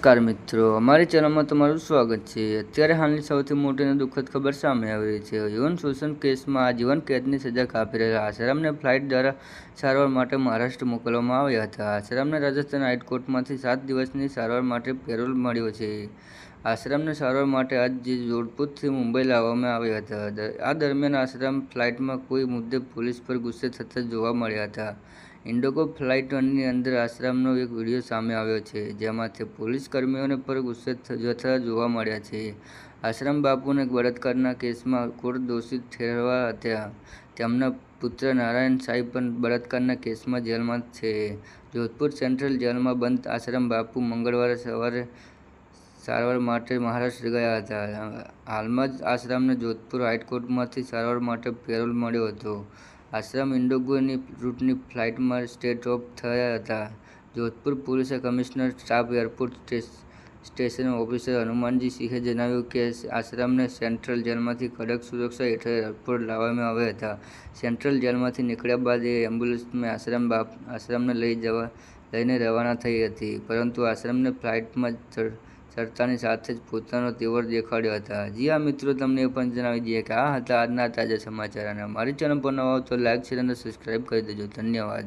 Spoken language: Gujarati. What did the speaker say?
નમસ્કાર મિત્રો, અમારી ચેનલમાં તમારું સ્વાગત છે। અત્યારે હાલની સૌથી મોટી અને દુઃખદ ખબર સામે આવી રહી છે। યૌન શોષણ કેસમાં આજીવન કેદની સજા કાપી રહેલા આસારામને ફ્લાઇટ દ્વારા સારવાર માટે મહારાષ્ટ્ર મોકલવામાં આવ્યા હતા। આસારામને રાજસ્થાન હાઈકોર્ટમાંથી 7 દિવસની સારવાર માટે પેરોલ મળ્યો છે। આસારામને સારવાર માટે આજે જોધપુરથી મુંબઈ લાવવામાં આવ્યા હતા। આ દરમિયાન આસારામ ફ્લાઇટમાં કોઈ મુદ્દે પોલીસ પર ગુસ્સે થતા જોવા મળ્યા હતા। ઇન્ડિગો ફ્લાઇટ 1ની અંદર આસારામનો એક વિડીયો સામે આવ્યો છે, જેમાં તે પોલીસ કર્મીઓને પર ગુસ્સે થતા જોવા મળ્યા છે। આસારામ બાપુને બળાત્કારના કેસમાં કોર્ટ દોષિત ઠેરવ્યા હતા। તેમના પુત્ર નારાયણ સાંઈ પણ બળાત્કારના કેસમાં જેલમાં છે। જોધપુર સેન્ટ્રલ જેલમાં બંધ આસારામ બાપુ મંગળવારે સવારે સારવાર માટે મહારાષ્ટ્ર ગયા હતા। હાલમાં જ આસારામને જોધપુર હાઈકોર્ટમાંથી સારવાર માટે પેરોલ મળ્યો હતો। આસારામ ઇન્ડિગોની રૂટની ફ્લાઇટમાં ટેક ઓફ થયા હતા। Jodhpur police commissioner staff airport station officer Hanumanji સિંહે જણાવ્યું કે આસારામને સેન્ટ્રલ જેલમાંથી કડક સુરક્ષા હેઠળ એરપોર્ટ લાવવામાં આવ્યા હતા। સેન્ટ્રલ જેલમાંથી નીકળ્યા બાદ એમ્બ્યુલન્સમાં આસારામને લઈને રવાના થઈ હતી, પરંતુ આસારામને ફ્લાઇટમાં ચડતાની સાથે જ પોતાનો તેવર દેખાડ્યા હતા। જી હા મિત્રો, તમને એ પણ જણાવી દઈએ કે આ હતા આજના તાજા સમાચાર, અને અમારી ચેનલ પર નવા હો તો લાઇક, શેર અને સબસ્ક્રાઈબ કરી દેજો। ધન્યવાદ।